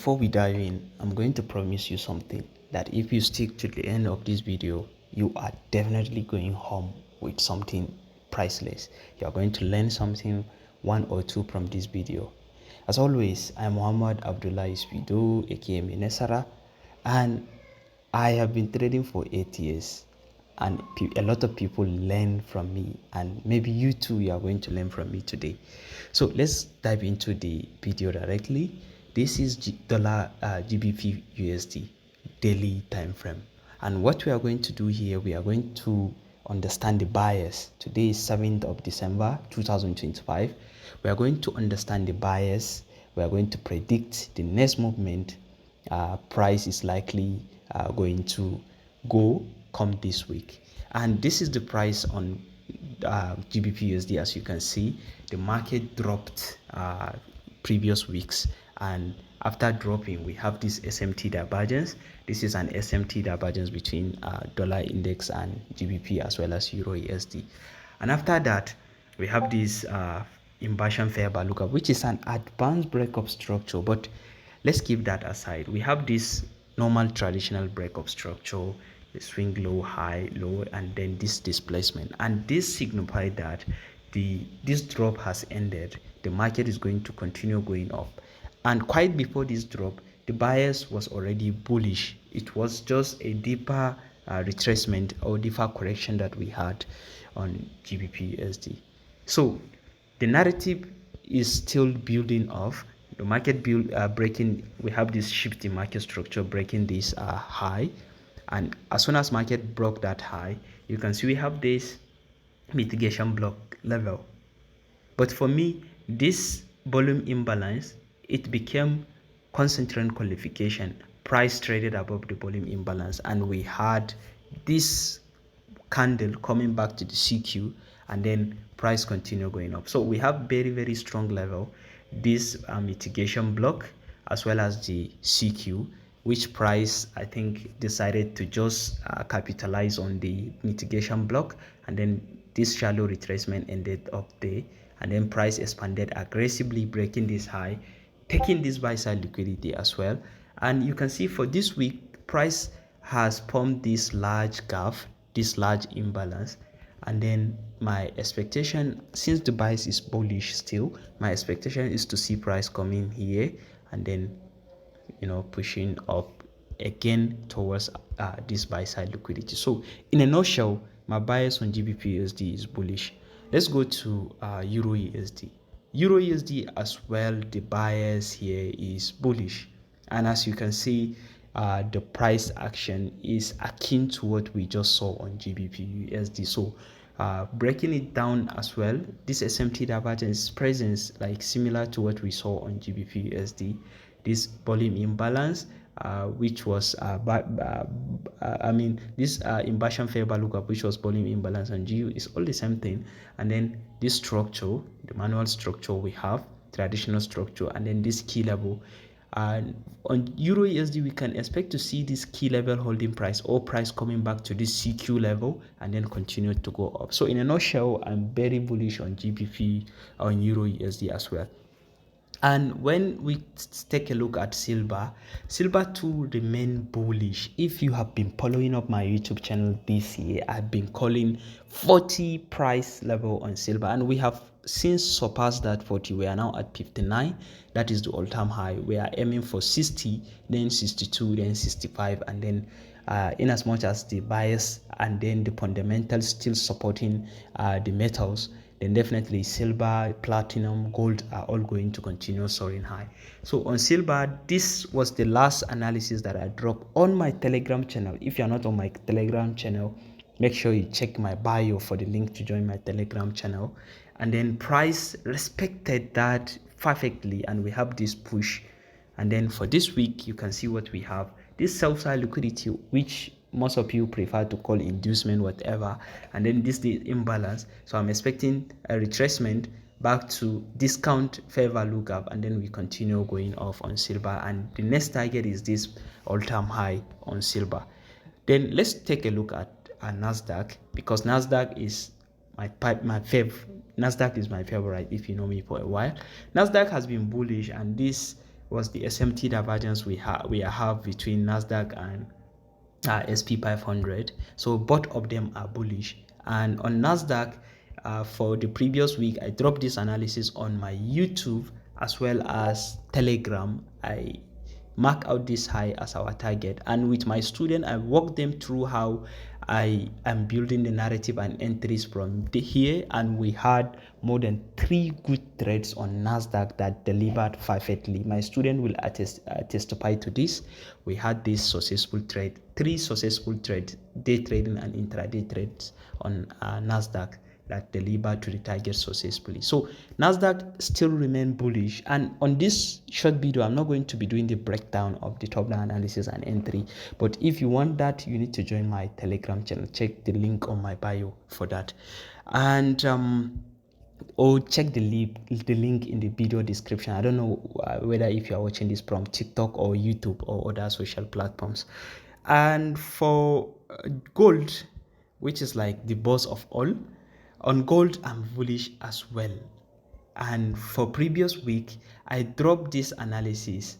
before we dive in, I'm going to promise you something, that if you stick to the end of this video, you are definitely going home with something priceless. You are going to learn something, one or two, from this video. As always, I'm Muhammad Abdullah Isfido, aka Nasara, and I have been trading for 8 years, and a lot of people learn from me, and maybe you too, you are going to learn from me today. So let's dive into the video directly. This is GBP daily time frame, and what we are going to do here, we are going to understand the bias. Today is 7th of December 2025. We are going to understand the bias. We are going to predict the next movement price is likely going to go come this week. And this is the price on GBPUSD. As you can see, the market dropped previous weeks, and after dropping, we have this SMT divergence. This is an SMT divergence between dollar index and GBP as well as Euro USD. And after that, we have this inversion fair value lookup, which is an advanced breakup structure, but let's keep that aside. We have this normal traditional breakup structure, the swing low, high, low, and then this displacement, and this signifies that this drop has ended. The market is going to continue going up, and quite before this drop, the bias was already bullish. It was just a deeper retracement or deeper correction that we had on GBPUSD. So the narrative is still building off. The market breaking, we have this shift in market structure breaking this high, and as soon as market broke that high, you can see we have this mitigation block level. But for me, this volume imbalance, it became concentrate qualification. Price traded above the volume imbalance, and we had this candle coming back to the CQ, and then price continue going up. So we have very strong level, this mitigation block as well as the CQ, which price I think decided to just capitalize on the mitigation block, and then this shallow retracement ended up there, and then price expanded aggressively, breaking this high, taking this buy side liquidity as well. And you can see for this week, price has formed this large gap, this large imbalance, and then my expectation, since the bias is bullish still, my expectation is to see price coming here and then pushing up again towards this buy side liquidity. So in a nutshell, my bias on GBPUSD is bullish. Let's go to Euro USD. Euro USD as well, the bias here is bullish, and as you can see, the price action is akin to what we just saw on GBPUSD. So breaking it down as well, this SMT divergence presence like similar to what we saw on GBPUSD. This volume imbalance, which was this inversion fair value gap, which was volume imbalance on GU, is all the same thing. And then this structure, the manual structure, we have traditional structure, and then this key level. And on Euro USD, we can expect to see this key level holding price or price coming back to this CQ level and then continue to go up. So in a nutshell, I'm very bullish on GBP, on Euro USD as well. And when we take a look at silver too remain bullish. If you have been following up my YouTube channel this year, I've been calling 40 price level on silver, and we have since surpassed that 40. We are now at 59. That is the all-time high. We are aiming for 60, then 62, then 65, and then in as much as the bias and then the fundamentals still supporting the metals, then definitely silver, platinum, gold are all going to continue soaring high. So on silver, this was the last analysis that I dropped on my Telegram channel. If you're not on my Telegram channel, make sure you check my bio for the link to join my Telegram channel. And then price respected that perfectly, and we have this push. And then for this week, you can see what we have, this sell-side liquidity, which most of you prefer to call inducement, whatever, and then this the imbalance. So I'm expecting a retracement back to discount fair value gap, and then we continue going off on silver, and the next target is this all-time high on silver. Then let's take a look at Nasdaq, because Nasdaq is my favorite. Nasdaq is my favorite if you know me for a while. Nasdaq has been bullish, and this was the SMT divergence we have between Nasdaq and SP 500. So both of them are bullish. And on Nasdaq, for the previous week, I dropped this analysis on my YouTube as well as Telegram. I mark out this high as our target, and with my student I walk them through how I am building the narrative and entries from here, and we had more than 3 good trades on Nasdaq that delivered perfectly. My student will testify to this. We had this successful trade, 3 successful trades, day trading and intraday trades on Nasdaq that delivered to the target successfully. So Nasdaq still remain bullish, and on this short video I'm not going to be doing the breakdown of the top down analysis and entry, but if you want that, you need to join my Telegram channel. Check the link on my bio for that, and or check the link in the video description. I don't know whether if you are watching this from TikTok or YouTube or other social platforms. And for gold, which is like the boss of all, on gold I'm bullish as well. And for previous week I dropped this analysis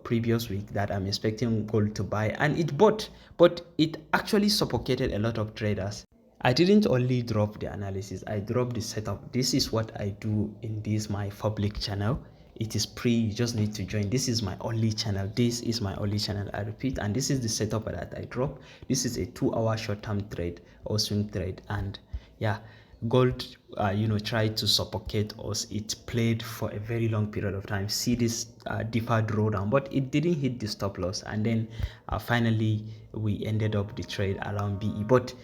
previous week that I'm expecting gold to buy, and it bought, but it actually suffocated a lot of traders. I didn't only drop the analysis, I dropped the setup. This is what I do in this my public channel. It is free, you just need to join. This is my only channel, I repeat, and this is the setup that I drop. This is a 2-hour short-term trade or swing trade, and yeah, gold tried to suffocate us. It played for a very long period of time. See this deferred drawdown, but it didn't hit the stop loss, and then finally we ended up the trade around BE. But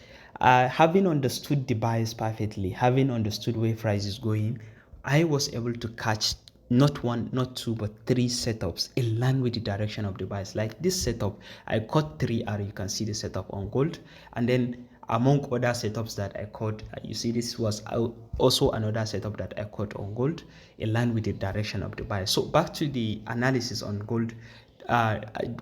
having understood the bias perfectly, having understood where price is going, I was able to catch not 1, not 2, but 3 setups in line with the direction of the bias. Like this setup, I caught 3 R. You can see the setup on gold, and then among other setups that I caught, you see this was also another setup that I caught on gold in line with the direction of the bias. So back to the analysis on gold.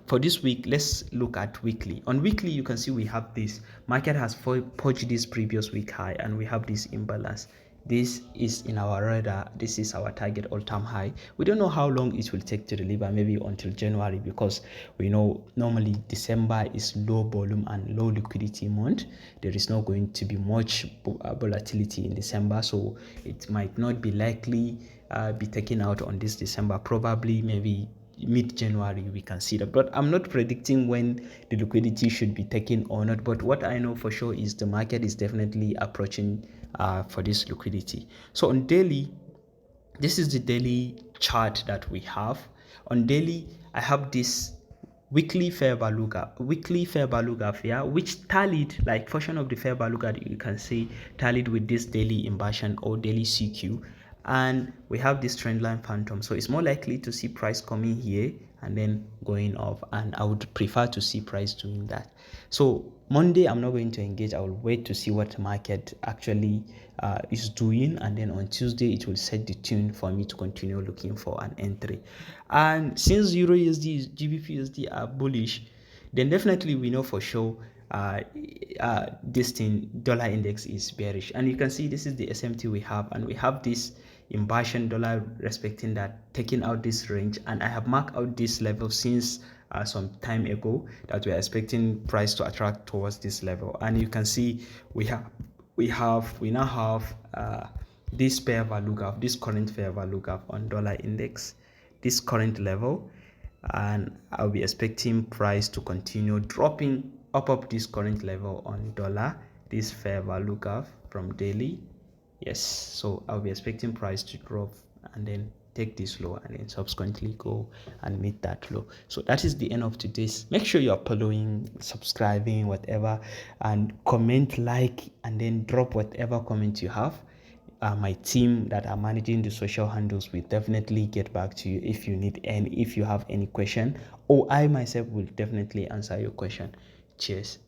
For this week, let's look at weekly. On weekly, you can see we have this market has purged this previous week high, and we have this imbalance. This is in our radar. This is our target all-time high. We don't know how long it will take to deliver, maybe until January, because we know normally December is low volume and low liquidity month. There is not going to be much volatility in December, so it might not be likely be taken out on this December. Probably maybe mid-January we can see that, but I'm not predicting when the liquidity should be taken or not. But what I know for sure is the market is definitely approaching for this liquidity. So on daily, this is the daily chart that we have. On daily, I have this weekly fair value gap, yeah, which tallied, like portion of the fair value gap you can see tallied with this daily inversion or daily CQ, and we have this trend line phantom. So it's more likely to see price coming here and then going off, and I would prefer to see price doing that. So Monday I'm not going to engage. I will wait to see what the market actually is doing, and then on Tuesday it will set the tune for me to continue looking for an entry. And since EURUSD, Gbpusd are bullish, then definitely we know for sure this thing dollar index is bearish. And you can see this is the SMT we have, and we have this inversion dollar respecting that, taking out this range, and I have marked out this level since some time ago that we are expecting price to attract towards this level. And you can see we now have this fair value gap, this current fair value gap on dollar index, this current level, and I'll be expecting price to continue dropping up this current level on dollar, this fair value gap from daily. Yes, so I'll be expecting price to drop and then take this low and then subsequently go and meet that low. So that is the end of today's. Make sure you are following, subscribing, whatever, and comment, like, and then drop whatever comment you have. My team that are managing the social handles will definitely get back to you if you need any, if you have any question, or I myself will definitely answer your question. Cheers.